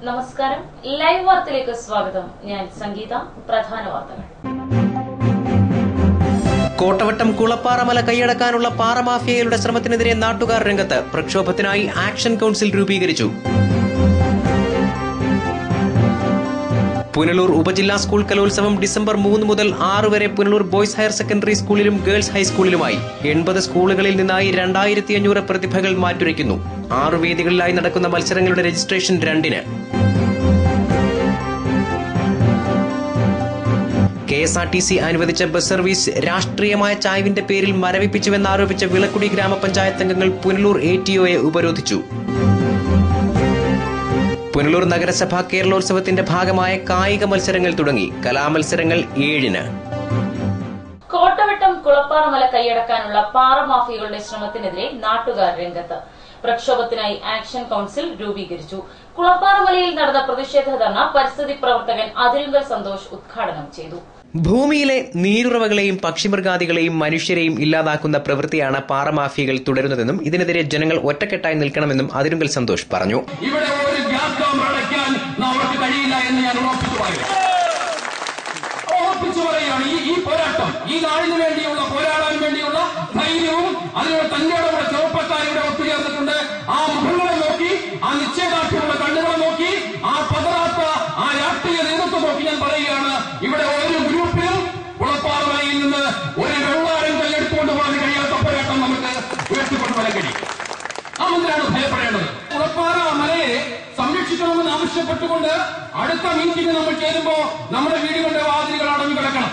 നമസ്കാരം, ലൈവ് വാർത്തയിലേക്ക് സ്വാഗതം. ഞാൻ സംഗീത. പ്രധാന വാർത്തകൾ. കോട്ടവട്ടം കുളപ്പാറമല കൈയടക്കാനുള്ള പാറമാഫിയകളുടെ ശ്രമത്തിനെതിരെ നാട്ടുകാർ രംഗത്ത്. പ്രക്ഷോഭത്തിനായി ആക്ഷൻ കൌൺസിൽ രൂപീകരിച്ചു. പുനലൂർ ഉപജില്ലാ സ്കൂൾ കലോത്സവം ഡിസംബർ 3 മുതൽ 6 വരെ പുനലൂർ ബോയ്സ് ഹയർ സെക്കൻഡറി സ്കൂളിലും ഗേൾസ് ഹൈസ്കൂളിലുമായി 80 സ്കൂളുകളിൽ നിന്നായി 2500 പ്രതിഭകൾ മാറ്റുരയ്ക്കുന്നു. 6 വേദികളിലായി നടക്കുന്ന മത്സരങ്ങളുടെ രജിസ്ട്രേഷൻ 2-ന്. KSRTC അനുവദിച്ച ബസ് സർവീസ് രാഷ്ട്രീയമായ ചായ്വിന്റെ പേരിൽ മരവിപ്പിച്ചുവെന്നാരോപിച്ച വിളക്കുടി ഗ്രാമപഞ്ചായത്ത് അംഗങ്ങൾ പുനലൂർ ATOയെ ഉപരോധിച്ചു. പുനലൂർ നഗരസഭ കേരളോത്സവത്തിന്റെ ഭാഗമായ കായിക മത്സരങ്ങൾ തുടങ്ങി. കലാമത്സരങ്ങൾ 7-ന്. കോട്ടവട്ടം കുളപ്പാറമല കൈയടക്കാനുള്ള പാറമാഫിയകളുടെ ശ്രമത്തിനെതിരെ നാട്ടുകാർ രംഗത്ത്. പ്രക്ഷോഭത്തിനായി ആക്ഷൻ കൌൺസിൽ രൂപീകരിച്ചു. കുളപ്പാറമലയിൽ നടന്ന പ്രതിഷേധ ധർണ പരിസ്ഥിതി പ്രവർത്തകൻ അതിരുങ്കൽ സന്തോഷ് ഉദ്ഘാടനം ചെയ്തു. ഭൂമിയിലെ നീരുറവകളെയും പക്ഷിമൃഗാദികളെയും മനുഷ്യരെയും ഇല്ലാതാക്കുന്ന പ്രവൃത്തിയാണ് പാറമാഫിയകൾ തുടരുന്നതെന്നും ഇതിനെതിരെ ജനങ്ങൾ ഒറ്റക്കെട്ടായി നിൽക്കണമെന്നും അതിരുങ്കൽ സന്തോഷ് പറഞ്ഞു. ഇവിടെ ഒരു ഗ്യാസ് കാമറ അടയ്ക്കാൻ അവർക്ക് കഴിയില്ല എന്ന് ഞാൻ ഉറപ്പിച്ചു പറയുകയാണ്. ഈ പോരാട്ടം, ഈ നാടിന് വേണ്ടിയുള്ള പോരാടാൻ വേണ്ടിയുള്ള ധൈര്യവും അതിനുള്ള തന്റെയുള്ള ചെറുപ്പക്കാരിവിടെ ഒത്തുചേർന്നിട്ടുണ്ട്. ആ മുഖങ്ങളെ നോക്കി, ആ നിശ്ചയദാർഢ്യമുള്ള കണ്ണുകളെ നോക്കി, ആ പതറാത്ത ആ രാഷ്ട്രീയ നേതൃത്വം നോക്കി ഞാൻ പറയുകയാണ്, ഇവിടെ ഒരു ഗ്രൂപ്പിലും കുളപ്പാറമലയിൽ നിന്ന് ഒരു വെള്ളാരം കല്ലെടുത്തുകൊണ്ട് പോകാൻ കഴിയാത്ത പോരാട്ടം നമുക്ക് ഉയർത്തിക്കൊണ്ടുവരാൻ കഴിയും. അതെന്തിനാണ് ഭയപ്പെടേണ്ടത്? കുളപ്പാറ മലയെ സംരക്ഷിക്കണമെന്ന് ആവശ്യപ്പെട്ടുകൊണ്ട് അടുത്ത മീറ്റിംഗ് നമ്മൾ ചേരുമ്പോ നമ്മുടെ വീടുകളുടെ വാതിലുകൾ അടഞ്ഞു കിടക്കണം.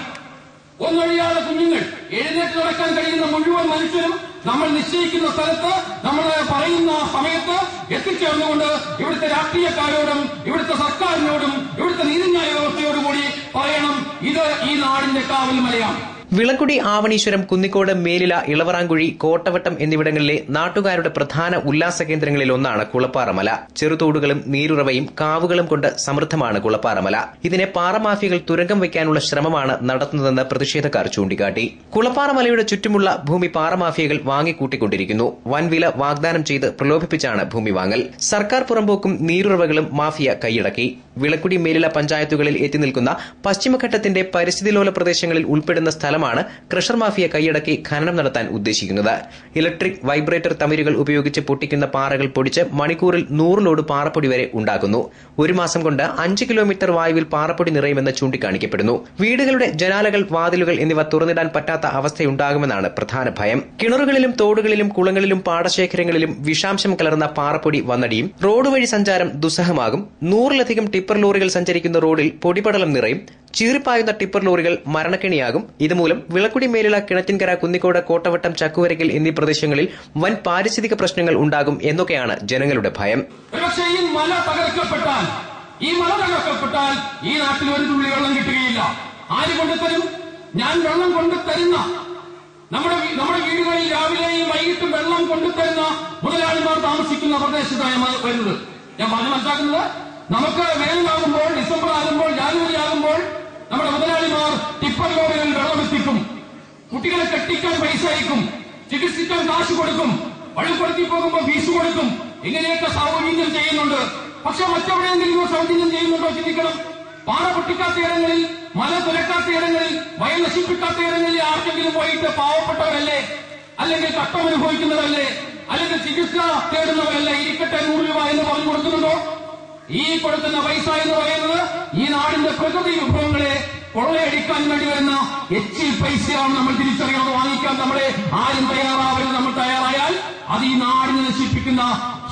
ഒന്നൊഴിയാതെ കുഞ്ഞുങ്ങൾ, എഴുന്നേറ്റ് നടക്കാൻ കഴിയുന്ന മുഴുവൻ മനുഷ്യരും നമ്മൾ നിശ്ചയിക്കുന്ന സ്ഥലത്ത്, നമ്മൾ പറയുന്ന സമയത്ത് എത്തിച്ചേർന്നുകൊണ്ട് ഇവിടുത്തെ രാഷ്ട്രീയക്കാരോടും ഇവിടുത്തെ സർക്കാരിനോടും ഇവിടുത്തെ നീതിന്യായ വ്യവസ്ഥയോടും കൂടി പറയണം, ഇത് ഈ നാടിന്റെ കാവൽ മലയാണ്. വിളക്കുടി, ആവണീശ്വരം, കുന്നിക്കോട്, മേലില, ഇളവറാങ്കുഴി, കോട്ടവട്ടം എന്നിവിടങ്ങളിലെ നാട്ടുകാരുടെ പ്രധാന ഉല്ലാസ കേന്ദ്രങ്ങളിൽ ഒന്നാണ് കുളപ്പാറമല. ചെറുതോടുകളും നീരുറവയും കാവുകളും കൊണ്ട് സമൃദ്ധമാണ് കുളപ്പാറമല. ഇതിനെ പാറമാഫിയകൾ തുരങ്കം വയ്ക്കാനുള്ള ശ്രമമാണ് നടത്തുന്നതെന്ന് പ്രതിഷേധക്കാർ ചൂണ്ടിക്കാട്ടി. കുളപ്പാറമലയുടെ ചുറ്റുമുള്ള ഭൂമി പാറമാഫിയകൾ വാങ്ങിക്കൂട്ടിക്കൊണ്ടിരിക്കുന്നു. വൻവില വാഗ്ദാനം ചെയ്ത് പ്രലോഭിപ്പിച്ചാണ് ഭൂമി വാങ്ങൽ. സർക്കാർ പുറമ്പോക്കും നീരുറവകളും മാഫിയ കൈയടക്കി. വിളക്കുടി, മേലില പഞ്ചായത്തുകളിൽ എത്തിനിൽക്കുന്ന പശ്ചിമഘട്ടത്തിന്റെ പരിസ്ഥിതിലോല പ്രദേശങ്ങളിൽ ഉൾപ്പെടുന്ന സ്ഥലമാണ് ക്രഷർ മാഫിയ കൈയടക്കി ഖനനം നടത്താൻ ഉദ്ദേശിക്കുന്നത്. ഇലക്ട്രിക് വൈബ്രേറ്റർ തമിരുകൾ ഉപയോഗിച്ച് പൊട്ടിക്കുന്ന പാറകൾ പൊടിച്ച് മണിക്കൂറിൽ 100 ലോഡ് പാറപ്പൊടി വരെ ഉണ്ടാക്കുന്നു. 1 മാസം കൊണ്ട് 5 കിലോമീറ്റർ വായുവിൽ പാറപ്പൊടി നിറയുമെന്ന് ചൂണ്ടിക്കാണിക്കപ്പെടുന്നു. വീടുകളുടെ ജനാലകൾ, വാതിലുകൾ എന്നിവ തുറന്നിടാൻ പറ്റാത്ത അവസ്ഥയുണ്ടാകുമെന്നാണ് പ്രധാന ഭയം. കിണറുകളിലും തോടുകളിലും കുളങ്ങളിലും പാടശേഖരങ്ങളിലും വിഷാംശം കലർന്ന പാറപ്പൊടി വന്നടിയും. റോഡ് വഴി സഞ്ചാരം ദുസ്സഹമാകും. 100-ലധികം ടിപ്പർ ലോറികൾ സഞ്ചരിക്കുന്ന റോഡിൽ പൊടിപടലം നിറയും. ചീറിപ്പായുന്ന ടിപ്പർ ലോറികൾ മരണക്കെണിയാകും. ഇതുമൂലം വിളക്കുടി, മേലില, കിണറ്റിൻകര, കുന്നിക്കോട്, കോട്ടവട്ടം, ചക്കുവരയ്ക്കൽ എന്നീ പ്രദേശങ്ങളിൽ വൻ പാരിസ്ഥിതിക പ്രശ്നങ്ങൾ ഉണ്ടാകും എന്നൊക്കെയാണ് ജനങ്ങളുടെ ഭയം. പക്ഷേ ഈ മല തകർക്കപ്പെട്ടാൽ ഈ നാട്ടിൽ ഒരു തുള്ളി വെള്ളം കിട്ടുകയില്ല. ആര് കൊണ്ടുതരും? ഞാൻ വെള്ളം കൊണ്ടുതരുന്ന, നമ്മുടെ വീടുകളിൽ രാവിലെയും വൈകിട്ടും വെള്ളം കൊണ്ടുതരുന്ന മുതലാളിമാർ താമസിക്കുന്ന പ്രദേശത്താണ് വരുന്നത്. ഞാൻ പറഞ്ഞു മനസ്സിലാക്കുന്നത്, നമുക്ക് വേനലാകുമ്പോൾ, ഡിസംബർ ആകുമ്പോൾ, ജാനുവരി ആകുമ്പോൾ നമ്മുടെ മുതലാളിമാർ ടിപ്പർ ലോറികളിൽ വെള്ളമെത്തിക്കും. കുട്ടികളെ കെട്ടിക്കാൻ പൈസ അയക്കും, ചികിത്സിക്കാൻ കാശ് കൊടുക്കും, വഴിപ്പെടുത്തി പോകുമ്പോൾ ഫീസ് കൊടുക്കും. ഇങ്ങനെയൊക്കെ സൗജന്യം ചെയ്യുന്നുണ്ട്. പക്ഷെ മറ്റെവിടെയെങ്കിലും സൗജന്യം ചെയ്യുന്നുണ്ടോ ചിന്തിക്കണം. പാറ പൊട്ടിക്കാത്ത ഇടങ്ങളിൽ, മല തുലക്കാത്ത ഇടങ്ങളിൽ, വയൽ നശിപ്പിക്കാത്ത ഇടങ്ങളിൽ ആർക്കെങ്കിലും പോയിട്ട് പാവപ്പെട്ടവരല്ലേ, അല്ലെങ്കിൽ കട്ടം അനുഭവിക്കുന്നവരല്ലേ, അല്ലെങ്കിൽ ചികിത്സ തേടുന്നവരല്ലേ ഇരിക്കട്ടെ 100 രൂപ എന്ന് പറഞ്ഞു കൊടുക്കുന്നുണ്ടോ? ഈ കൊടുക്കുന്ന പൈസ എന്ന് പറയുന്നത് ഈ നാടിന്റെ പ്രകൃതി വിഭവങ്ങളെ കൊള്ളയടിക്കാൻ വേണ്ടി വരുന്ന എച്ചിൽ പൈസയാണ്. നമ്മൾ തിരിച്ചറിയാതെ വാങ്ങിക്കാൻ നമ്മളെ ആരും തയ്യാറാവരുത്. നമ്മൾ തയ്യാറായാൽ അത് ഈ നാടിനെ നശിപ്പിക്കുന്ന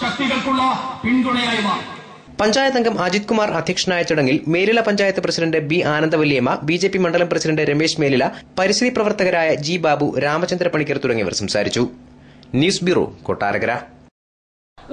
ശക്തികൾക്കുള്ള പിന്തുണയായി മാറും. പഞ്ചായത്ത് അംഗം അജിത് കുമാർ അധ്യക്ഷനായ ചടങ്ങിൽ Melila panchayat president B Anandavalliamma, BJP മണ്ഡലം പ്രസിഡന്റ് രമേശ് മേലില, പരിസ്ഥിതി പ്രവർത്തകരായ G ബാബു, രാമചന്ദ്ര പണിക്കർ തുടങ്ങിയവർ സംസാരിച്ചു. News bureau, Kottarakkara.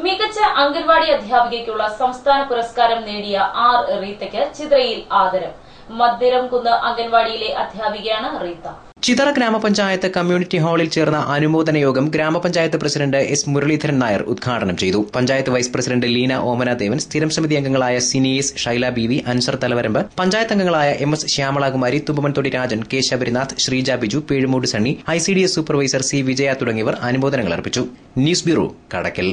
മികച്ച അംഗൻവാടി അധ്യാപികയ്ക്കുള്ള സംസ്ഥാന പുരസ്കാരം നേടിയ R റീത്തയ്ക്ക് ചിത്രയിൽ ആദരം. മദ്ദിരംകുന്ന് അംഗൻവാടിയിലെ അധ്യാപികയാണ് റീത്ത. ചിതറ ഗ്രാമപഞ്ചായത്ത് കമ്മ്യൂണിറ്റി ഹാളിൽ ചേർന്ന അനുമോദന യോഗം ഗ്രാമപഞ്ചായത്ത് പ്രസിഡന്റ് S മുരളീധരൻ നായർ ഉദ്ഘാടനം ചെയ്തു. പഞ്ചായത്ത് വൈസ് പ്രസിഡന്റ് ലീന ഓമന ദേവൻ, സ്ഥിരം സമിതി അംഗങ്ങളായ സിനിയേസ്, ഷൈല ബീവി, അൻസർ തലവരമ്പ്, പഞ്ചായത്ത് അംഗങ്ങളായ MS Shyamalakumari, Thumbamonthodi Rajan, K Sabarinath, Sreeja Biju, Pezhumoodu Sunny, ICDS supervisor C Vijaya തുടങ്ങിയവർ അനുമോദനങ്ങൾ അർപ്പിച്ചു. News bureau, Kadakkal.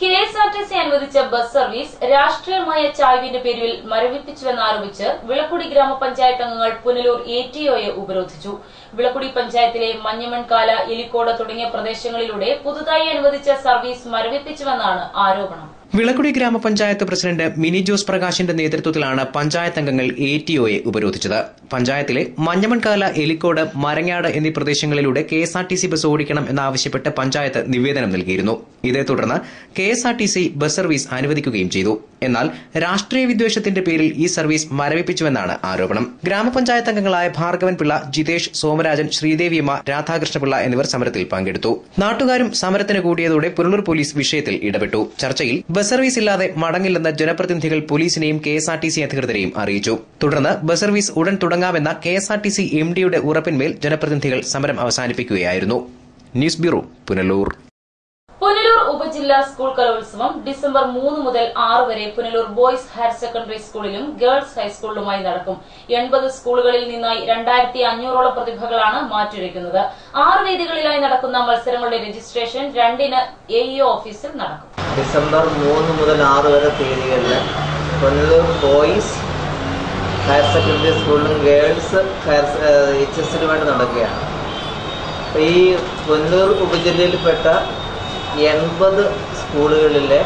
KSRTC അനുവദിച്ച ബസ് സർവീസ് രാഷ്ട്രീയമായ ചായ്വിന്റെ പേരിൽ മരവിപ്പിച്ചുവെന്നാരോപിച്ച് വിളക്കുടി ഗ്രാമപഞ്ചായത്ത് അംഗങ്ങൾ പുനലൂർ ATOയെ ഉപരോധിച്ചു. വിളക്കുടി പഞ്ചായത്തിലെ മഞ്ഞമൺകാല, എലിക്കോട് തുടങ്ങിയ പ്രദേശങ്ങളിലൂടെ പുതുതായി അനുവദിച്ച സർവീസ് മരവിപ്പിച്ചുവെന്നാണ് ആരോപണം. വിളക്കുടി ഗ്രാമപഞ്ചായത്ത് പ്രസിഡന്റ് മിനി ജോസ് പ്രകാശിന്റെ നേതൃത്വത്തിലാണ് പഞ്ചായത്ത് അംഗങ്ങൾ ATOയെ ഉപരോധിച്ചത്. പഞ്ചായത്തിലെ മഞ്ഞമൺകാല, എലിക്കോട്, മരങ്ങാട് എന്നീ പ്രദേശങ്ങളിലൂടെ KSRTC ബസ് ഓടിക്കണം എന്നാവശ്യപ്പെട്ട് പഞ്ചായത്ത് നിവേദനം നൽകിയിരുന്നു. ഇതേ തുടർന്ന് KSRTC ബസ് സർവീസ് അനുവദിക്കുകയും ചെയ്തു. എന്നാൽ രാഷ്ട്രീയ വിദ്വേഷത്തിന്റെ പേരിൽ ഈ സർവീസ് മരവിപ്പിച്ചുവെന്നാണ് ആരോപണം. ഗ്രാമപഞ്ചായത്ത് അംഗങ്ങളായ ഭാർഗവൻ പിള്ള, ജിതേഷ്, സോമരാജൻ, ശ്രീദേവിയമ്മ, രാധാകൃഷ്ണപിള്ള എന്നിവർ സമരത്തിൽ പങ്കെടുത്തു. നാട്ടുകാരും സമരത്തിന് കൂടിയതോടെ പുനലൂർ പോലീസ് വിഷയത്തിൽ ഇടപെട്ടു. ചർച്ചയിൽ ബസ് സർവീസ് ഇല്ലാതെ മടങ്ങില്ലെന്ന് ജനപ്രതിനിധികൾ പോലീസിനെയും KSRTC അധികൃതരെയും അറിയിച്ചു. തുടർന്ന് ബസ് സർവീസ് ഉടൻ തുടങ്ങാമെന്ന KSRTC MDയുടെ ഉറപ്പിന്മേൽ ജനപ്രതിനിധികൾ സമരം അവസാനിപ്പിക്കുകയായിരുന്നു. News bureau, Punalur. പുനലൂർ ഉപജില്ലാ സ്കൂൾ കലോത്സവം ഡിസംബർ 3 മുതൽ 6 വരെ പുനലൂർ ബോയ്സ് ഹയർ സെക്കൻഡറി സ്കൂളിലും ഗേൾസ് ഹൈസ്കൂളിലുമായി നടക്കും. 80 സ്കൂളുകളിൽ നിന്നായി 2500ഓളം പ്രതിഭകളാണ് മാറ്റുരയ്ക്കുന്നത്. 6 വേദികളിലായി നടക്കുന്ന മത്സരങ്ങളുടെ രജിസ്ട്രേഷൻ 2-ന് AEO ഓഫീസിൽ നടക്കും. ഡിസംബർ 3 മുതൽ 6 വരെ തീയതികളിൽ പുനലൂർ ബോയ്സ് ഹയർ സെക്കൻഡറി സ്കൂളിലും ഗേൾസ് HSലുമായിട്ട് നടക്കുകയാണ്. ഈ പുനലൂർ ഉപജില്ലയിൽപ്പെട്ട 80 സ്കൂളുകളിലെ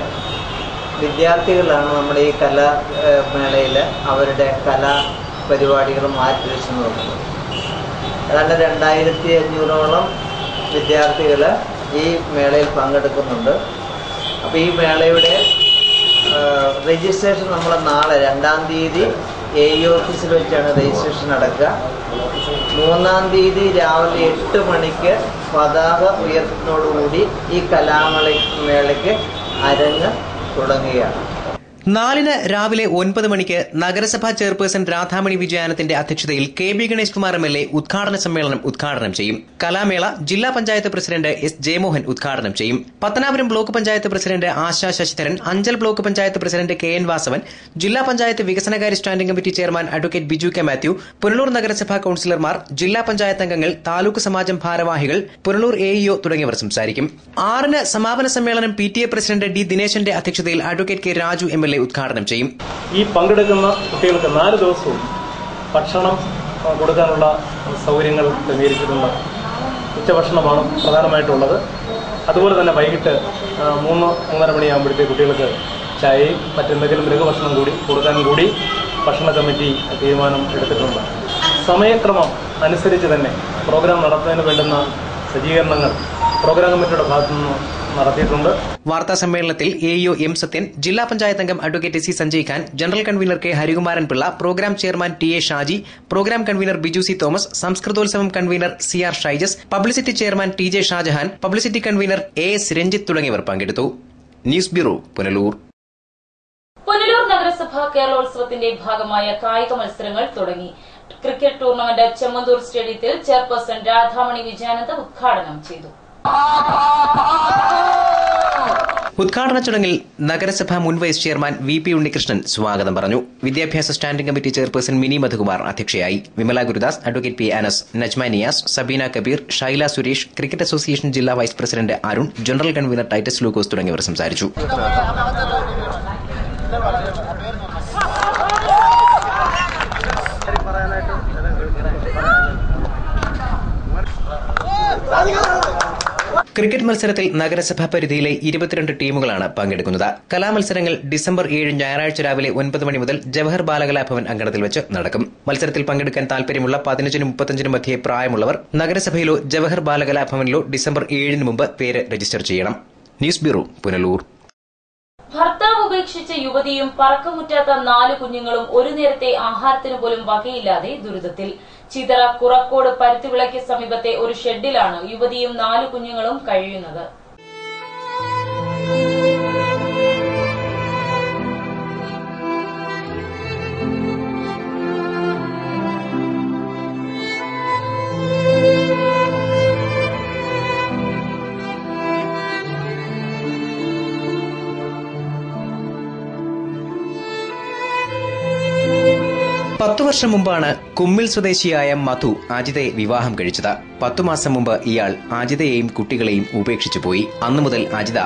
വിദ്യാർത്ഥികളാണ് നമ്മുടെ ഈ കലാമേളയിൽ അവരുടെ കലാപരിപാടികൾ മാറ്റിവെച്ച് നോക്കുന്നത്. ഏതാണ്ട് 2500ഓളം വിദ്യാർത്ഥികൾ ഈ മേളയിൽ പങ്കെടുക്കുന്നുണ്ട്. അപ്പോൾ ഈ മേളയുടെ രജിസ്ട്രേഷൻ നമ്മൾ നാളെ 2-ാം തീയതി AEO ഓഫീസിൽ വെച്ചാണ് രജിസ്ട്രേഷൻ നടക്കുക. 3-ാം തീയതി രാവിലെ 8 മണിക്ക് പതാക ഉയർത്തുന്നതോടുകൂടി ഈ കലാമേളയ്ക്ക് അരങ്ങ് തുടങ്ങുകയാണ്. 4-ന് രാവിലെ 9 മണിക്ക് നഗരസഭാ ചെയർപേഴ്സൺ രാധാമണി വിജയാനത്തിന്റെ അധ്യക്ഷതയിൽ KB ഗണേഷ് കുമാർ MLA ഉദ്ഘാടന സമ്മേളനം ഉദ്ഘാടനം ചെയ്യും. കലാമേള ജില്ലാ പഞ്ചായത്ത് പ്രസിഡന്റ് S. ജയമോഹൻ ഉദ്ഘാടനം ചെയ്യും. Pathanapuram block panchayat president Asha Sasidharan, Anchal block panchayat president KN Vasavan, ജില്ലാ പഞ്ചായത്ത് വികസനകാര്യ standing committee chairman advocate Biju K. Mathew, Punalur നഗരസഭാ കൌൺസിലർമാർ, ജില്ലാ പഞ്ചായത്ത് അംഗങ്ങൾ, താലൂക്ക് സമാജം ഭാരവാഹികൾ, പുനലൂർ AEO തുടങ്ങിയവർ സംസാരിക്കും. 6-ന് സമാപന സമ്മേളനം PTA പ്രസിഡന്റ് D. ദിനേശന്റെ അധ്യക്ഷതയിൽ അഡ്വക്കേറ്റ് K. രാജു MLA ഉദ്ഘാടനം ചെയ്യും. ഈ പങ്കെടുക്കുന്ന കുട്ടികൾക്ക് 4 ദിവസവും ഭക്ഷണം കൊടുക്കാനുള്ള സൗകര്യങ്ങൾ ക്രമീകരിച്ചിട്ടുണ്ട്. ഉച്ചഭക്ഷണമാണ് പ്രധാനമായിട്ടുള്ളത്. അതുപോലെ തന്നെ വൈകിട്ട് 3-3:30 മണിയാകുമ്പോഴത്തേക്ക് കുട്ടികൾക്ക് ചായയും മറ്റെന്തെങ്കിലും ലഘുഭക്ഷണം കൂടി കൊടുക്കാനും കൂടി ഭക്ഷണ കമ്മിറ്റി തീരുമാനം എടുത്തിട്ടുണ്ട്. സമയക്രമം അനുസരിച്ച് തന്നെ പ്രോഗ്രാം നടത്തുന്നതിന് വേണ്ടുന്ന സജ്ജീകരണങ്ങൾ പ്രോഗ്രാം കമ്മിറ്റിയുടെ ഭാഗത്തുനിന്ന് നടത്തിയിട്ടുണ്ട്. വാർത്താ സമ്മേളനത്തിൽ AEO M. സത്യൻ, ജില്ലാ പഞ്ചായത്ത് അംഗം advocate C. Sanjay Khan, general convener K. Harikumaran Pillai, programme chairman TA. Shaji, programme convener Biju C. Thomas, സംസ്കൃതോത്സവം convener CR. Shaijas, publicity chairman TJ. Shajahan, publicity convener AS. Ranjith തുടങ്ങിയവർ പങ്കെടുത്തു. News bureau, Punalur. പുനലൂർ നഗരസഭ കേരളോത്സവത്തിന്റെ ഭാഗമായ കായിക മത്സരങ്ങൾ തുടങ്ങി. ക്രിക്കറ്റ് ടൂർണമെന്റ് ചെമ്മന്തൂർ സ്റ്റേഡിയത്തിൽ ചെയർപേഴ്സൺ രാധാമണി വിജയാനന്ദ് ഉദ്ഘാടനം ചെയ്തു. ഉദ്ഘാടന ചടങ്ങിൽ നഗരസഭാ മുൻ വൈസ് ചെയർമാൻ VP ഉണ്ണികൃഷ്ണൻ സ്വാഗതം പറഞ്ഞു. വിദ്യാഭ്യാസ standing committee chairperson Mini Madhukumar അധ്യക്ഷയായി. Vimala Gurudas, advocate P. Anas, Najma Niyas, Sabeena Kabeer, Shaila Suresh, cricket association ജില്ലാ vice president Arun, general convener Titus Lukose തുടങ്ങിയവർ സംസാരിച്ചു. ക്രിക്കറ്റ് മത്സരത്തിൽ നഗരസഭാ പരിധിയിലെ 22 ടീമുകളാണ് പങ്കെടുക്കുന്നത്. കലാമത്സരങ്ങൾ ഡിസംബർ 7 ഞായറാഴ്ച രാവിലെ 9 മണി മുതൽ ജവഹർ ബാലകലാഭവൻ അങ്കണത്തിൽ വെച്ച് നടക്കും. മത്സരത്തിൽ പങ്കെടുക്കാൻ താൽപര്യമുള്ള 15-നും 35-നും മധ്യേ പ്രായമുള്ളവർ നഗരസഭയിലോ ജവഹർ ബാലകലാഭവനിലോ ഡിസംബർ 7-ന് മുമ്പ് പേര് രജിസ്റ്റർ ചെയ്യണം. News bureau, Punalur. ഭർത്താവ് ഉപേക്ഷിച്ച യുവതിയും പറക്കമുറ്റാത്ത 4 കുഞ്ഞുങ്ങളും ഒരു നേരത്തെ ആഹാരത്തിന് പോലും വകയില്ലാതെ ദുരിതത്തിൽ. ചിതറ കുറക്കോട് പരുത്തിവിളയ്ക്ക് സമീപത്തെ ഒരു ഷെഡിലാണ് യുവതിയും 4 കുഞ്ഞുങ്ങളും കഴിയുന്നത്. പത്തു വർഷം മുമ്പാണ് കുമ്മിൽ സ്വദേശിയായ മധു ആജിതയെ വിവാഹം കഴിച്ചത്. 10 മാസം മുമ്പ് ഇയാൾ ആജിതയെയും കുട്ടികളെയും ഉപേക്ഷിച്ചു പോയി. അന്നു മുതൽ ആജിത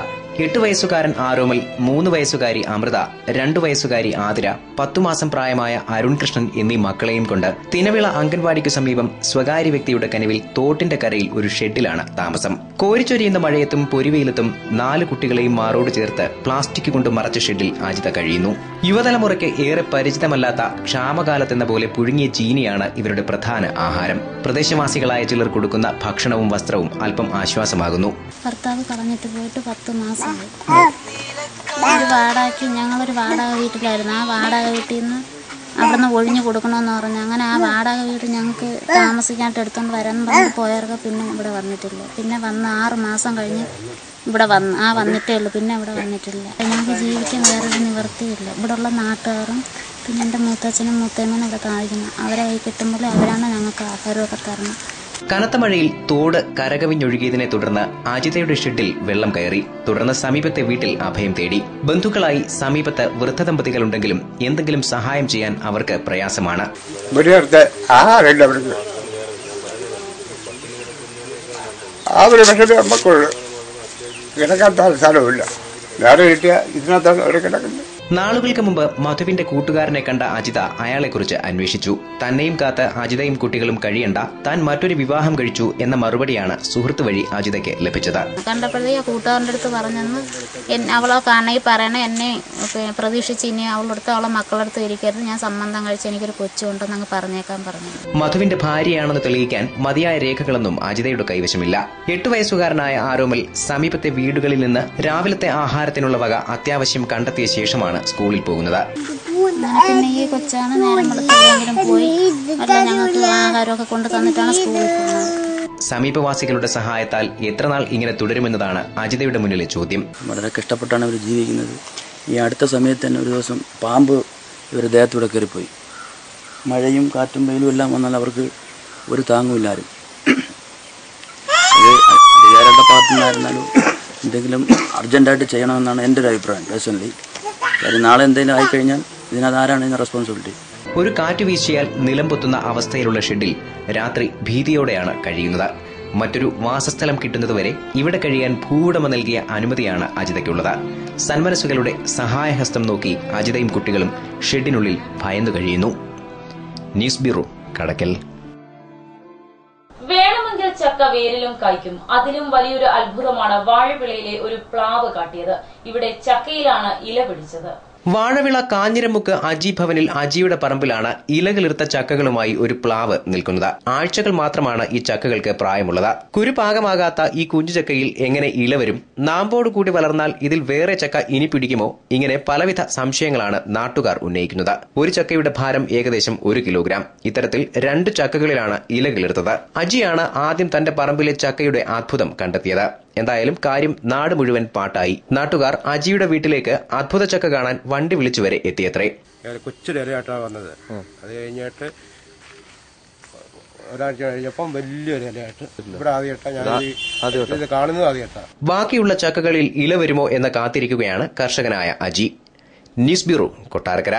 8 വയസ്സുകാരൻ ആരോമൽ, 3 വയസ്സുകാരി അമൃത, 2 വയസ്സുകാരി ആതിര, 10 മാസം പ്രായമായ അരുൺ കൃഷ്ണൻ എന്നീ മക്കളെയും കൊണ്ട് തിനവിള അംഗൻവാടിക്ക് സമീപം സ്വകാര്യ വ്യക്തിയുടെ കനിവിൽ തോട്ടിന്റെ കരയിൽ ഒരു ഷെഡിലാണ് താമസം. കോരിച്ചൊരിയുന്ന മഴയത്തും പൊരിവെയിലത്തും 4 കുട്ടികളെയും മാറോട് ചേർത്ത് പ്ലാസ്റ്റിക് കൊണ്ട് മറച്ച ഷെഡിൽ അജിത കഴിയുന്നു. യുവതലമുറയ്ക്ക് ഏറെ പരിചിതമല്ലാത്ത ക്ഷാമകാലത്തെന്ന പോലെ പുഴുങ്ങിയ ചീനിയാണ് ഇവരുടെ പ്രധാന ആഹാരം. പ്രദേശവാസികളായ ചിലർ കൊടുക്കുന്ന ഭക്ഷണവും വസ്ത്രവും അല്പം ആശ്വാസമാകുന്നു. ഭർത്താവ് കളഞ്ഞിട്ട് പോയിട്ട് 10 മാസമായി. ഞങ്ങളൊരു വാടക വീട്ടിലായിരുന്നു. ആ വാടക വീട്ടിൽ നിന്ന് അവിടുന്ന് ഒഴിഞ്ഞു കൊടുക്കണമെന്ന് പറഞ്ഞു. അങ്ങനെ ആ വാടക വീട് ഞങ്ങൾക്ക് താമസിക്കാനായിട്ട് എടുത്തുകൊണ്ട് വരാൻ പറഞ്ഞ് പോയവർക്ക് പിന്നെ ഇവിടെ വന്നിട്ടില്ല. പിന്നെ വന്ന് 6 മാസം കഴിഞ്ഞ് ഇവിടെ വന്നിട്ടേ ഉള്ളൂ. പിന്നെ ഇവിടെ വന്നിട്ടില്ല. ഞങ്ങൾക്ക് ജീവിക്കാൻ വേറൊരു നിവൃത്തിയില്ല. ഇവിടെ ഉള്ള നാട്ടുകാരും പിന്നെ എൻ്റെ മൂത്തച്ഛനും മൂത്തമ്മനും ഇവിടെ താഴ്ക്കുന്നു. അവരെ കൈ കിട്ടുമ്പോൾ അവരാണ് ഞങ്ങൾക്ക് ആഹാരമൊക്കെ തരണം. കനത്ത മഴയിൽ തോട് കരകവിഞ്ഞൊഴുകിയതിനെ തുടർന്ന് അജിതയുടെ ഷെഡിൽ വെള്ളം കയറി. തുടർന്ന് സമീപത്തെ വീട്ടിൽ അഭയം തേടി. ബന്ധുക്കളായി സമീപത്ത് വൃദ്ധ ദമ്പതികളുണ്ടെങ്കിലും എന്തെങ്കിലും സഹായം ചെയ്യാൻ അവർക്ക് പ്രയാസമാണ്. നാളുകൾക്ക് മുമ്പ് മധുവിന്റെ കൂട്ടുകാരനെ കണ്ട അജിത അയാളെക്കുറിച്ച് അന്വേഷിച്ചു. തന്നെയും കാത്ത് അജിതയും കുട്ടികളും കഴിയണ്ട, താൻ മറ്റൊരു വിവാഹം കഴിച്ചു എന്ന മറുപടിയാണ് സുഹൃത്ത് വഴി അജിതയ്ക്ക് ലഭിച്ചത്. കണ്ടപ്പോഴേ കൂട്ടുകാരൻ്റെ അടുത്ത് പറഞ്ഞെന്ന് അവളെ കാണണമെങ്കിൽ പറയണേ, എന്നെ പ്രതീക്ഷിച്ച് ഇനി അവളടുത്ത് അവളെ മക്കളടുത്ത് ഇരിക്കരുത്, ഞാൻ സംബന്ധം കഴിച്ച് എനിക്കൊരു കൊച്ചുണ്ടെന്ന് അങ്ങ് പറഞ്ഞേക്കാൻ പറഞ്ഞു. മധുവിന്റെ ഭാര്യയാണെന്ന് തെളിയിക്കാൻ മതിയായ രേഖകളൊന്നും അജിതയുടെ കൈവശമില്ല. 8 വയസ്സുകാരനായ ആരോമൽ സമീപത്തെ വീടുകളിൽ നിന്ന് രാവിലത്തെ ആഹാരത്തിനുള്ള വക അത്യാവശ്യം കണ്ടെത്തിയ ശേഷമാണ് സ്കൂളിൽ പോകുന്നത്. പിന്നെ ഈ കൊച്ചാണ് നേരം വെളുത്തെങ്കിലും പോയി അല്ല ഞങ്ങൾക്ക് ആഹാരമൊക്കെ കൊണ്ട് തന്നിട്ടാണ് സ്കൂളിൽ പോകുന്നത്. സമീപവാസികളുടെ സഹായത്താൽ എത്ര നാൾ ഇങ്ങനെ തുടരുമെന്നതാണ് അജിതയുടെ മുന്നിലെ ചോദ്യം. വളരെ കഷ്ടപ്പെട്ടാണ് അവർ ജീവിക്കുന്നത്. ഈ അടുത്ത സമയത്ത് തന്നെ ഒരു ദിവസം പാമ്പ് ഇവരുടെ ദേഹത്തൂടെ കയറിപ്പോയി. മഴയും കാറ്റും വെയിലും എല്ലാം വന്നാൽ അവർക്ക് ഒരു താങ്ങുമില്ലാരും. അധികാരത്തെ പാർട്ടിന്നായിരുന്നാലും എന്തെങ്കിലും അർജന്റായിട്ട് ചെയ്യണമെന്നാണ് എൻ്റെ ഒരു അഭിപ്രായം പേഴ്സണലി. കാര്യം നാളെ എന്തെങ്കിലും ആയിക്കഴിഞ്ഞാൽ ഇതിനകത്താരാണ് ഇതിന് റെസ്പോൺസിബിലിറ്റി? ഒരു കാറ്റ് വീശിയാൽ നിലംപൊത്തുന്ന അവസ്ഥയിലുള്ള ഷെഡിൽ രാത്രി ഭീതിയോടെയാണ് കഴിയുന്നത്. മറ്റൊരു വാസസ്ഥലം കിട്ടുന്നതുവരെ ഇവിടെ കഴിയാൻ ഭൂവുടമ നൽകിയ അനുമതിയാണ് അജിതയ്ക്കുള്ളത്. സന്മനസ്സുകളുടെ സഹായഹസ്തം നോക്കി അജിതയും കുട്ടികളും ഷെഡിനുള്ളിൽ ഭയന്നു കഴിയുന്നു. ന്യൂസ് ബ്യൂറോ, കടക്കൽ. വേണമെങ്കിൽ ചക്ക വേരിലും കായ്ക്കും. അതിലും വലിയൊരു അത്ഭുതമാണ് വാഴവിളയിലെ ഒരു പ്ലാവ് കാട്ടിയത്. ഇവിടെ ചക്കയിലാണ് ഇല പിടിച്ചത്. വാഴവിള കാഞ്ഞിരമുക്ക് അജി ഭവനിൽ അജിയുടെ പറമ്പിലാണ് ഇലകിളിർത്ത ചക്കകളുമായി ഒരു പ്ലാവ് നിൽക്കുന്നത്. ആഴ്ചകൾ മാത്രമാണ് ഈ ചക്കകൾക്ക് പ്രായമുള്ളത്. കുരുപാകമാകാത്ത ഈ കുഞ്ഞു ചക്കയിൽ എങ്ങനെ ഇല വരും? നാമ്പോട് കൂടി വളർന്നാൽ ഇതിൽ വേറെ ചക്ക ഇനി പിടിക്കുമോ? ഇങ്ങനെ പലവിധ സംശയങ്ങളാണ് നാട്ടുകാർ ഉന്നയിക്കുന്നത്. ഒരു ചക്കയുടെ ഭാരം ഏകദേശം 1 കിലോഗ്രാം. ഇത്തരത്തിൽ 2 ചക്കകളിലാണ് ഇലകിളിർത്തത്. അജിയാണ് ആദ്യം തന്റെ പറമ്പിലെ ചക്കയുടെ അത്ഭുതം കണ്ടെത്തിയത്. എന്തായാലും കാര്യം നാട് മുഴുവൻ പാട്ടായി. നാട്ടുകാർ അജിയുടെ വീട്ടിലേക്ക് അത്ഭുത ചക്ക കാണാൻ വണ്ടി വിളിച്ചുവരെ എത്തിയത്രേ. കൊച്ചിലരയായിട്ടാണ് വന്നത്. അത് കഴിഞ്ഞിട്ട് ഒരാഴ്ച കഴിഞ്ഞപ്പം വലിയൊരു ഇലയായിട്ട് ഇവിടെ ആദ്യമായിട്ടാണ് കാണുന്നത്. ആദ്യമായിട്ടാണ്. ബാക്കിയുള്ള ചക്കകളിൽ ഇല വരുമോ എന്ന് കാത്തിരിക്കുകയാണ് കർഷകനായ Aji. News bureau, Kottarakkara.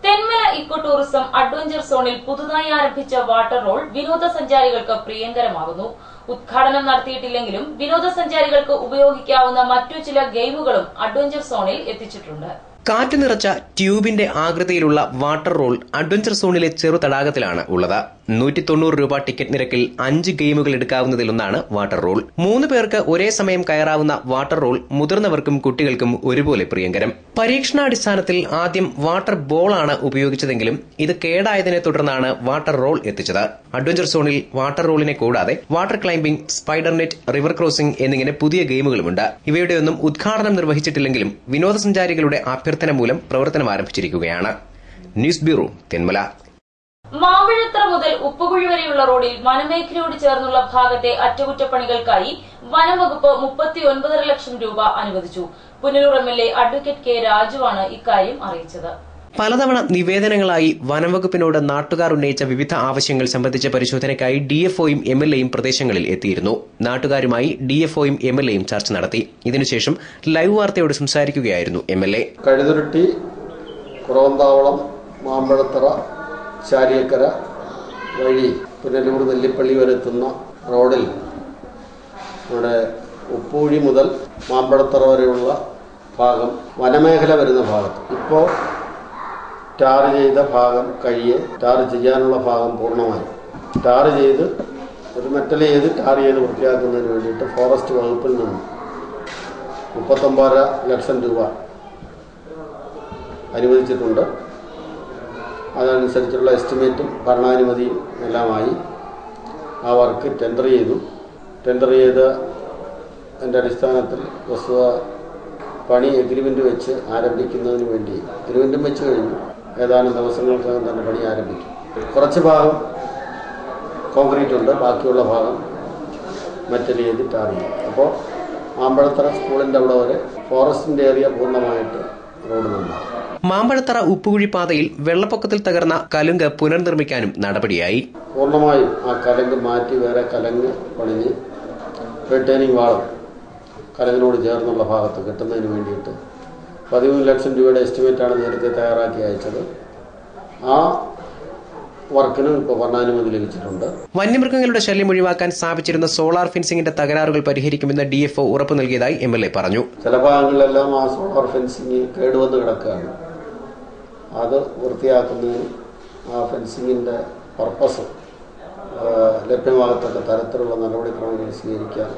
Thenmala eco tourism adventure സോണിൽ പുതുതായി ആരംഭിച്ച വാട്ടർ റോൾ വിനോദസഞ്ചാരികൾക്ക് പ്രിയങ്കരമാകുന്നു. ഉദ്ഘാടനം നടത്തിയിട്ടില്ലെങ്കിലും വിനോദസഞ്ചാരികൾക്ക് ഉപയോഗിക്കാവുന്ന മറ്റു ചില ഗെയിമുകളും അഡ്വഞ്ചർ സോണിൽ എത്തിച്ചിട്ടുണ്ട്. കാറ്റ് നിറച്ച ട്യൂബിന്റെ ആകൃതിയിലുള്ള വാട്ടർ റോൾ അഡ്വഞ്ചർ സോണിലെ ചെറു തടാകത്തിലാണ് ഉള്ളത്. 190 രൂപ ടിക്കറ്റ് നിരക്കിൽ 5 ഗെയിമുകൾ എടുക്കാവുന്നതിലൊന്നാണ് വാട്ടർ റോൾ. 3 പേർക്ക് ഒരേ സമയം കയറാവുന്ന വാട്ടർ റോൾ മുതിർന്നവർക്കും കുട്ടികൾക്കും ഒരുപോലെ പ്രിയങ്കരം. പരീക്ഷണാടിസ്ഥാനത്തിൽ ആദ്യം വാട്ടർ ബോൾ ആണ് ഉപയോഗിച്ചതെങ്കിലും ഇത് കേടായതിനെ തുടർന്നാണ് വാട്ടർ റോൾ എത്തിച്ചത്. അഡ്വഞ്ചർ സോണിൽ വാട്ടർ റോളിനെ കൂടാതെ water climbing, spider net, river crossing എന്നിങ്ങനെ പുതിയ ഗെയിമുകളുമുണ്ട്. ഇവയുടെയൊന്നും ഉദ്ഘാടനം നിർവഹിച്ചിട്ടില്ലെങ്കിലും വിനോദസഞ്ചാരികളുടെ അഭ്യർത്ഥന മൂലം പ്രവർത്തനം ആരംഭിച്ചിരിക്കുകയാണ്. News bureau, Thenmala. മാമ്പഴത്തറ മുതൽ ഉപ്പുകുഴി വരെയുള്ള റോഡിൽ വനമേഖലയോട് ചേർന്നുള്ള ഭാഗത്തെ അറ്റകുറ്റപ്പണികൾക്കായി വനംവകുപ്പ് 39.5 ലക്ഷം രൂപ അനുവദിച്ചു. പുനലൂർ MLA അഡ്വക്കേറ്റ് കെ രാജുവാണ് ഇക്കാര്യം അറിയിച്ചത്. പലതവണ നിവേദനങ്ങളായി വനംവകുപ്പിനോട് നാട്ടുകാർ ഉന്നയിച്ച വിവിധ ആവശ്യങ്ങൾ സംബന്ധിച്ച പരിശോധനയ്ക്കായി DFOയും MLAയും പ്രദേശങ്ങളിൽ എത്തിയിരുന്നു. നാട്ടുകാരുമായി DFOയും MLAയും ചർച്ച നടത്തി. ഇതിനുശേഷം ലൈവ് വാർത്തയോട് സംസാരിക്കുകയായിരുന്നു MLA. കഴുതുരുട്ടി, കുറവന്താവളം, മാമ്പഴത്തറ, ചാരിയക്കര വഴി പുനലൂർ നെല്ലിപ്പള്ളി വരെ എത്തുന്ന റോഡിൽ നമ്മുടെ ഉപ്പൂഴി മുതൽ മാമ്പഴത്തറ വരെയുള്ള ഭാഗം വനമേഖല വരുന്ന ഭാഗത്ത് ഇപ്പോൾ ടാർ ചെയ്ത ഭാഗം കഴിയെ ടാർ ചെയ്യാനുള്ള ഭാഗം പൂർണ്ണമായി ടാർ ചെയ്ത് ഒരു മെറ്റൽ ചെയ്ത് ടാർ ചെയ്ത് വൃത്തിയാക്കുന്നതിന് വേണ്ടിയിട്ട് ഫോറസ്റ്റ് വകുപ്പിൽ നിന്ന് 39 ലക്ഷം രൂപ അനുവദിച്ചിട്ടുണ്ട്. അതനുസരിച്ചുള്ള എസ്റ്റിമേറ്റും ഭരണാനുമതിയും എല്ലാമായി ആ വർക്ക് ടെൻഡർ ചെയ്തു. ടെൻഡർ ചെയ്ത് അതിൻ്റെ അടിസ്ഥാനത്തിൽ പ്രസ്തുത പണി എഗ്രിമെൻ്റ് വെച്ച് ആരംഭിക്കുന്നതിന് വേണ്ടി എഗ്രിമെൻറ്റും വെച്ച് കഴിഞ്ഞു. ഏതാനും ദിവസങ്ങൾക്കകം തന്നെ പണി ആരംഭിക്കും. കുറച്ച് ഭാഗം കോൺക്രീറ്റ് ഉണ്ട്, ബാക്കിയുള്ള ഭാഗം മെറ്റൽ ചെയ്ത് ടാർ ചെയ്യും. അപ്പോൾ മാമ്പഴത്തറ സ്കൂളിൻ്റെ അവിടെ വരെ ഫോറസ്റ്റിൻ്റെ ഏരിയ പൂർണ്ണമായിട്ട് റോഡ് നന്നാകും. മാമ്പഴത്തറ ഉപ്പുകുഴി പാതയിൽ വെള്ളപ്പൊക്കത്തിൽ തകർന്ന കലുങ്ക് പുനർനിർമ്മിക്കാനും നടപടിയായി. പൂർണ്ണമായും ആ കലങ്ക് മാറ്റി വേറെ കലങ്ക് പണിഞ്ഞ് റിട്ടേണിംഗ് വാളം കലങ്ങിനോട് ചേർന്നുള്ള ഭാഗത്ത് കെട്ടുന്നതിന് വേണ്ടിയിട്ട് 13 ലക്ഷം രൂപയുടെ എസ്റ്റിമേറ്റാണ് നേരത്തെ തയ്യാറാക്കി അയച്ചത്. ആ വർക്കിന് ഇപ്പോൾ ഭരണാനുമതി ലഭിച്ചിട്ടുണ്ട്. വന്യമൃഗങ്ങളുടെ ശല്യം ഒഴിവാക്കാൻ സ്ഥാപിച്ചിരുന്ന സോളാർ ഫെൻസിംഗിന്റെ തകരാറുകൾ പരിഹരിക്കുമെന്ന് DFO ഉറപ്പു നൽകിയതായി MLA പറഞ്ഞു. ചില ഭാഗങ്ങളിലെല്ലാം ആ സോളാർ ഫെൻസിങ് കേടുവന്ന് കിടക്കുകയാണ്. അത് വൃത്തിയാക്കുന്നതിന് ആ ഫെൻസിങ്ങിന്റെ പർപ്പസ് ലഭ്യമാകത്തക്ക തരത്തിലുള്ള നടപടിക്രമങ്ങൾ സ്വീകരിക്കാൻ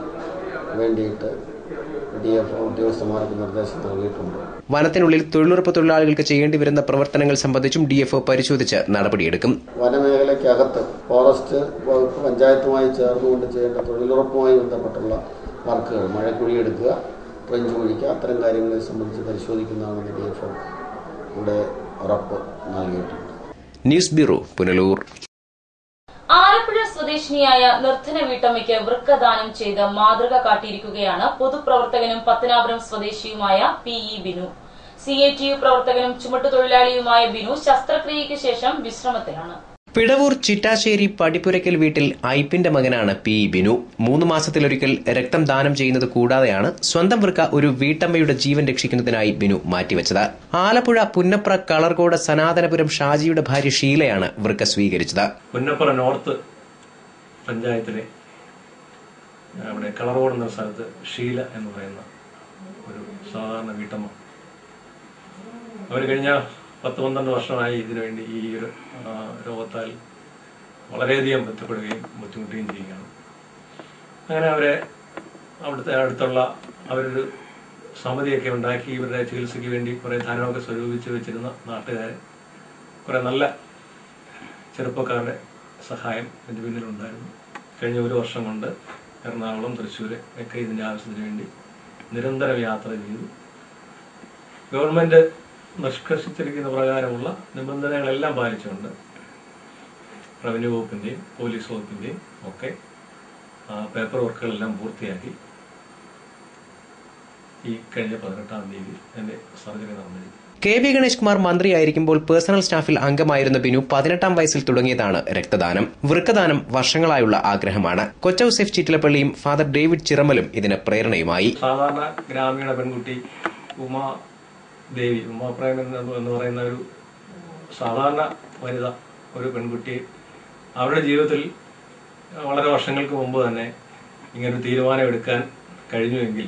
വേണ്ടിയിട്ട് DFO ഉദ്യോഗസ്ഥന്മാർക്ക് നിർദ്ദേശം നൽകിയിട്ടുണ്ട്. വനത്തിനുള്ളിൽ തൊഴിലുറപ്പ് തൊഴിലാളികൾക്ക് ചെയ്യേണ്ടി വരുന്ന പ്രവർത്തനങ്ങൾ സംബന്ധിച്ചും DFO പരിശോധിച്ച് നടപടിയെടുക്കും. വനമേഖലയ്ക്കകത്ത് ഫോറസ്റ്റ് വകുപ്പ് പഞ്ചായത്തുമായി ചേർന്നുകൊണ്ട് ചെയ്യേണ്ട തൊഴിലുറപ്പുമായി ബന്ധപ്പെട്ടുള്ള വർക്കുകൾ, മഴക്കുഴിയെടുക്കുക, ട്രെഞ്ച് കുഴിക്കുക, അത്തരം കാര്യങ്ങളെ സംബന്ധിച്ച് പരിശോധിക്കുന്നതാണെന്ന് DFO ഇവിടെ ഉറപ്പ് നൽകിയിട്ടുണ്ട്. News bureau, Punalur. ആലപ്പുഴ സ്വദേശിനിയായ നിർധന വീട്ടമ്മയ്ക്ക് വൃക്കദാനം ചെയ്ത് മാതൃക കാട്ടിയിരിക്കുകയാണ് പൊതുപ്രവർത്തകനും പത്തനാപുരം സ്വദേശിയുമായ PE ബിനു. CATU പ്രവർത്തകനും ചുമട്ടുതൊഴിലാളിയുമായ ബിനു ശസ്ത്രക്രിയയ്ക്ക് ശേഷം വിശ്രമത്തിലാണ്. പിടവൂർ ചിറ്റാശ്ശേരി പടിപ്പുരയ്ക്കൽ വീട്ടിൽ ഐപ്പിന്റെ മകനാണ് PE ബിനു. 3 മാസത്തിലൊരിക്കൽ രക്തം ദാനം ചെയ്യുന്നത് കൂടാതെയാണ് സ്വന്തം വൃക്ക ഒരു വീട്ടമ്മയുടെ ജീവൻ രക്ഷിക്കുന്നതിനായി ബിനു മാറ്റിവെച്ചത്. ആലപ്പുഴ പുന്നപ്ര കളർകോട് സനാതനപുരം ഷാജിയുടെ ഭാര്യ ഷീലയാണ് വൃക്ക സ്വീകരിച്ചത്. പുന്നപ്ര നോർത്ത് പഞ്ചായത്തിലെ അവിടെ കളർകോട് എന്ന സ്ഥലത്ത് ഷീല എന്ന് പറയുന്ന ഒരു സാധാരണ വീട്ടമ്മ, അവർ കഴിഞ്ഞ 10-12 വർഷമായി ഇതിനുവേണ്ടി ഈ ഒരു രോഗത്താൽ വളരെയധികം ബന്ധപ്പെടുകയും ബുദ്ധിമുട്ടുകയും ചെയ്യുകയാണ്. അങ്ങനെ അവരെ അവിടുത്തെ അടുത്തുള്ള അവരൊരു സമിതിയൊക്കെ ഉണ്ടാക്കി ഇവരുടെ ചികിത്സയ്ക്ക് വേണ്ടി കുറേ ധനമൊക്കെ സ്വരൂപിച്ച് വെച്ചിരുന്ന നാട്ടുകാരെ, കുറേ നല്ല ചെറുപ്പക്കാരുടെ സഹായം ഇതിന് പിന്നിലുണ്ടായിരുന്നു. കഴിഞ്ഞ 1 വർഷം കൊണ്ട് എറണാകുളം, തൃശ്ശൂർ ഒക്കെ ഇതിൻ്റെ ആവശ്യത്തിന് വേണ്ടി നിരന്തരം യാത്ര ചെയ്തു. ഗവൺമെന്റ് നിഷ്കർഷിച്ചിരിക്കുന്ന പ്രകാരമുള്ള നിബന്ധനകളെല്ലാം പാലിച്ചുകൊണ്ട് റവന്യൂ വകുപ്പിന്റെയും പോലീസ് വകുപ്പിന്റെയും ഒക്കെ പേപ്പർ വർക്കുകളെല്ലാം പൂർത്തിയാക്കി ഈ കഴിഞ്ഞ 18-ാം തീയതി എന്റെ സർജറി നടന്നിരുന്നു. KV ഗണേഷ് കുമാർ മന്ത്രിയായിരിക്കുമ്പോൾ പേഴ്സണൽ സ്റ്റാഫിൽ അംഗമായിരുന്ന ബിനു 18-ാം വയസ്സിൽ തുടങ്ങിയതാണ് രക്തദാനം. വൃക്കദാനം വർഷങ്ങളായുള്ള ആഗ്രഹമാണ്. കൊച്ചൌസേഫ് ചിറ്റിലപ്പള്ളിയും ഫാദർ ഡേവിഡ് ചിറമലും ഇതിന് പ്രേരണയുമായി. സാധാരണ ഗ്രാമീണ പെൺകുട്ടി ഉമാപ്രേം എന്ന് പറയുന്ന ഒരു സാധാരണ വനിത, ഒരു പെൺകുട്ടി അവരുടെ ജീവിതത്തിൽ വളരെ വർഷങ്ങൾക്ക് മുമ്പ് തന്നെ ഇങ്ങനൊരു തീരുമാനം എടുക്കാൻ കഴിഞ്ഞുവെങ്കിൽ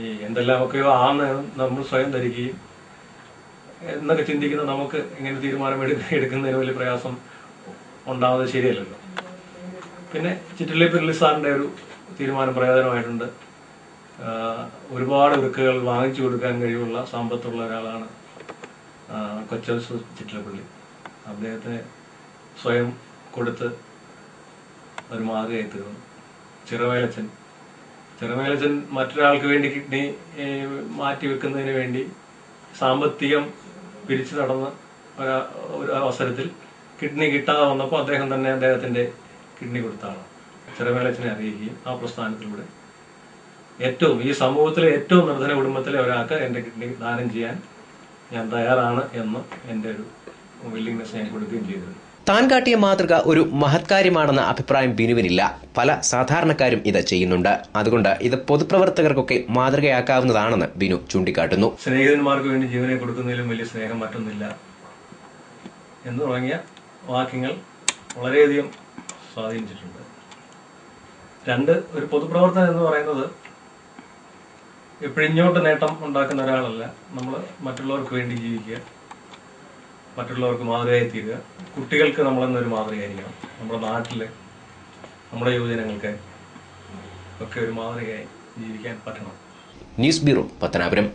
ഈ എന്തെല്ലാമൊക്കെയോ ആന്ന് നമ്മൾ സ്വയം ധരിക്കുകയും എന്നൊക്കെ ചിന്തിക്കുന്ന നമുക്ക് ഇങ്ങനെ തീരുമാനം എടുക്കുന്നതിന് വലിയ പ്രയാസം ഉണ്ടാവുന്നത് ശരിയല്ലല്ലോ. പിന്നെ ചിറ്റിലപ്പള്ളി സാറിന്റെ ഒരു തീരുമാനം പ്രയോജനമായിട്ടുണ്ട്. ഒരുപാട് വൃക്കകൾ വാങ്ങിച്ചു കൊടുക്കാൻ കഴിവുള്ള സാമ്പത്തുള്ള ഒരാളാണ് കൊച്ചൌസേഫ് ചിറ്റിലപ്പള്ളി. അദ്ദേഹത്തെ സ്വയം കൊടുത്ത് ഒരു മാതൃകയായി തീർന്നു. ചിറമേലച്ചൻ മറ്റൊരാൾക്ക് വേണ്ടി കിഡ്നി മാറ്റിവെക്കുന്നതിന് വേണ്ടി സാമ്പത്തികം പിരിച്ചു നടന്ന ഒരു അവസരത്തിൽ കിഡ്നി കിട്ടാതെ വന്നപ്പോൾ അദ്ദേഹം തന്നെ അദ്ദേഹത്തിന്റെ കിഡ്നി കൊടുത്ത ആളാണ്. ചിറമേലച്ചനെ അറിയിക്കുകയും ആ പ്രസ്ഥാനത്തിലൂടെ ഈ സമൂഹത്തിലെ ഏറ്റവും നിർധന കുടുംബത്തിലെ ഒരാൾക്ക് എന്റെ കിഡ്നി ദാനം ചെയ്യാൻ ഞാൻ തയ്യാറാണ് എന്ന് എന്റെ ഒരു വില്ലിങ്നെസ് ഞാൻ കൊടുക്കുകയും ചെയ്തത്. താൻ കാട്ടിയ മാതൃക ഒരു മഹത്കാര്യമാണെന്ന അഭിപ്രായം ബിനുവിനില്ല. പല സാധാരണക്കാരും ഇത് ചെയ്യുന്നുണ്ട്. അതുകൊണ്ട് ഇത് പൊതുപ്രവർത്തകർക്കൊക്കെ മാതൃകയാക്കാവുന്നതാണെന്ന് ബിനു ചൂണ്ടിക്കാട്ടുന്നു. സ്നേഹിതന്മാർക്ക് വേണ്ടി ജീവനെ കൊടുക്കുന്നതിലും വലിയ സ്നേഹം മറ്റൊന്നില്ല എന്ന് തുടങ്ങിയ വാക്യങ്ങൾ വളരെയധികം സ്വാധീനിച്ചിട്ടുണ്ട്. രണ്ട്, ഒരു പൊതുപ്രവർത്തനം എന്ന് പറയുന്നത് എപ്പോഴും ഇങ്ങോട്ട് നേട്ടം ഉണ്ടാക്കുന്ന ഒരാളല്ല. നമ്മൾ മറ്റുള്ളവർക്ക് വേണ്ടി ജീവിക്കുക, മറ്റുള്ളവർക്ക് മാതൃകയായി തീരുക. കുട്ടികൾക്ക് നമ്മളെന്നൊരു മാതൃകയായിരിക്കണം. നമ്മുടെ നാട്ടിലെ നമ്മുടെ യുവജനങ്ങൾക്ക് ഒക്കെ ഒരു മാതൃകയായി ജീവിക്കാൻ പറ്റണം. News bureau, Pathanapuram.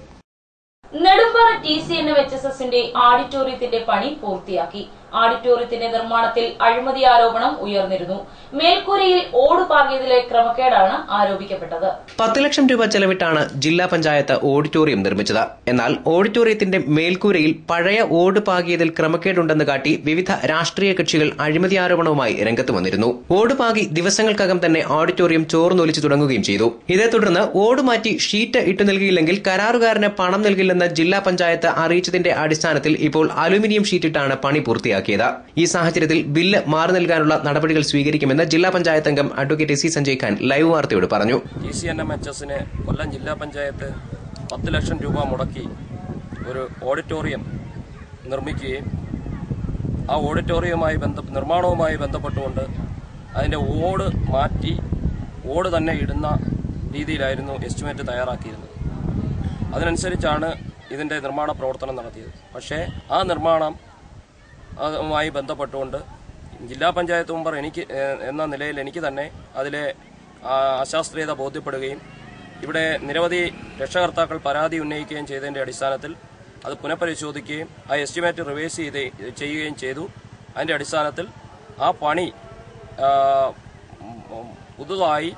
നെടുമ്പാറ TCNHSSന്റെ ഓഡിറ്റോറിയത്തിന്റെ പണി പൂർത്തിയാക്കി. ഓഡിറ്റോറിയത്തിന്റെ നിർമ്മാണത്തിൽ അഴിമതി ആരോപണം ഉയർന്നിരുന്നു. മേൽക്കൂരയിൽ ഓട് പാകിയതിലെ ക്രമക്കേടാണ് ആരോപിക്കപ്പെട്ടത്. 10 ലക്ഷം രൂപ ചെലവിട്ടാണ് ജില്ലാ പഞ്ചായത്ത് ഓഡിറ്റോറിയം നിർമ്മിച്ചത്. എന്നാൽ ഓഡിറ്റോറിയത്തിന്റെ മേൽക്കൂരയിൽ പഴയ ഓട് പാകിയതിൽ ക്രമക്കേടുണ്ടെന്ന് കാട്ടി വിവിധ രാഷ്ട്രീയ കക്ഷികൾ അഴിമതി ആരോപണവുമായി രംഗത്ത് വന്നിരുന്നു. ഓട് പാകി ദിവസങ്ങൾക്കകം തന്നെ ഓഡിറ്റോറിയം ചോർന്നൊലിച്ചു തുടങ്ങുകയും ചെയ്തു. ഇതേ തുടർന്ന് ഓട് മാറ്റി ഷീറ്റ് ഇട്ടു നൽകിയില്ലെങ്കിൽ കരാറുകാരന് പണം നൽകില്ലെന്ന് ജില്ലാ പഞ്ചായത്ത് അറിയിച്ചതിന്റെ അടിസ്ഥാനത്തിൽ ഇപ്പോൾ അലുമിനിയം ഷീറ്റിട്ടാണ് പണി പൂർത്തിയാക്കിയത്. ഈ സാഹചര്യത്തിൽ ബില്ല് മാറി നൽകാനുള്ള നടപടികൾ സ്വീകരിക്കുമെന്ന് ജില്ലാ പഞ്ചായത്ത് അംഗം advocate C Sanjay Khan live വാർത്തയോട് പറഞ്ഞു. TCNHSന് കൊല്ലം ജില്ലാ പഞ്ചായത്ത് 10 ലക്ഷം രൂപ മുടക്കി ഒരു ഓഡിറ്റോറിയം നിർമ്മിക്കുകയും ആ ഓഡിറ്റോറിയവുമായി നിർമ്മാണവുമായി ബന്ധപ്പെട്ടുകൊണ്ട് അതിന്റെ ഓട് മാറ്റി ഓട് തന്നെ ഇടുന്ന രീതിയിലായിരുന്നു എസ്റ്റിമേറ്റ് തയ്യാറാക്കിയിരുന്നത്. അതിനനുസരിച്ചാണ് ഇതിന്റെ നിർമ്മാണ പ്രവർത്തനം നടത്തിയത്. പക്ഷേ ആ നിർമ്മാണവുമായി ബന്ധപ്പെട്ടുകൊണ്ട് ജില്ലാ പഞ്ചായത്ത് മെമ്പർ എന്ന നിലയിൽ എനിക്ക് തന്നെ അതിലെ അശാസ്ത്രീയത ബോധ്യപ്പെടുകയും ഇവിടെ നിരവധി രക്ഷകർത്താക്കൾ പരാതി ഉന്നയിക്കുകയും ചെയ്തതിന്റെ അടിസ്ഥാനത്തിൽ അത് പുനഃപരിശോധിക്കുകയും ആ എസ്റ്റിമേറ്റ് റിവൈസ് ചെയ്യുകയും ചെയ്തു. അതിന്റെ അടിസ്ഥാനത്തിൽ ആ പണി പുതുതായി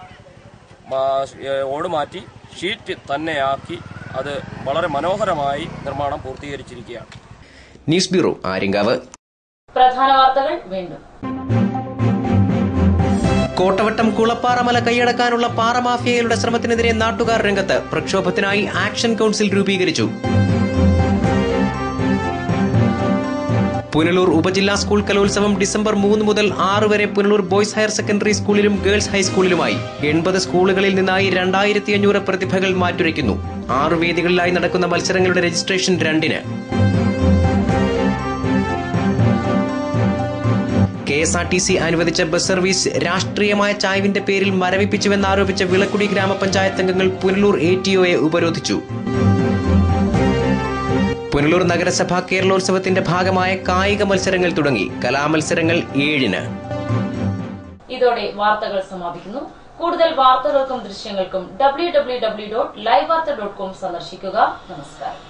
ഓട് മാറ്റി ഷീറ്റ് തന്നെയാക്കി അത് വളരെ മനോഹരമായി നിർമ്മാണം പൂർത്തീകരിച്ചിരിക്കുകയാണ്. News bureau, Aryankavu. പ്രധാന വാർത്തകൾ വീണ്ടും. കോട്ടവട്ടം കുളപ്പാറമല കൈയടക്കാനുള്ള പാറമാഫിയകളുടെ ശ്രമത്തിനെതിരെ നാട്ടുകാർ രംഗത്ത്. പ്രക്ഷോഭത്തിനായി ആക്ഷൻ കൌൺസിൽ രൂപീകരിച്ചു. പുനലൂർ ഉപജില്ലാ സ്കൂൾ കലോത്സവം ഡിസംബർ 3 മുതൽ 6 വരെ പുനലൂർ ബോയ്സ് ഹയർ സെക്കൻഡറി സ്കൂളിലും ഗേൾസ് ഹൈസ്കൂളിലുമായി 80 സ്കൂളുകളിൽ നിന്നായി 2500 പ്രതിഭകൾ മാറ്റുരയ്ക്കുന്നു. 6 വേദികളിലായി നടക്കുന്ന മത്സരങ്ങളുടെ രജിസ്ട്രേഷൻ 2-ന്. KSRTC അനുവദിച്ച ബസ് സർവീസ് രാഷ്ട്രീയമായ ചായ്വിന്റെ പേരിൽ മരവിപ്പിച്ചുവെന്നാരോപിച്ച വിളക്കുടി ഗ്രാമപഞ്ചായത്ത് അംഗങ്ങൾ പുനലൂർ ATOയെ ഉപരോധിച്ചു. പുനലൂർ നഗരസഭ കേരളോത്സവത്തിന്റെ ഭാഗമായ കായിക മത്സരങ്ങൾ തുടങ്ങി. കലാമത്സരങ്ങൾ 7-ന്. ഇതോടെ വാർത്തകൾ സമാപിക്കുന്നു. കൂടുതൽ വാർത്തകൾക്കും ദൃശ്യങ്ങൾക്കും www.livevarta.com സന്ദർശിക്കുക. നമസ്കാരം.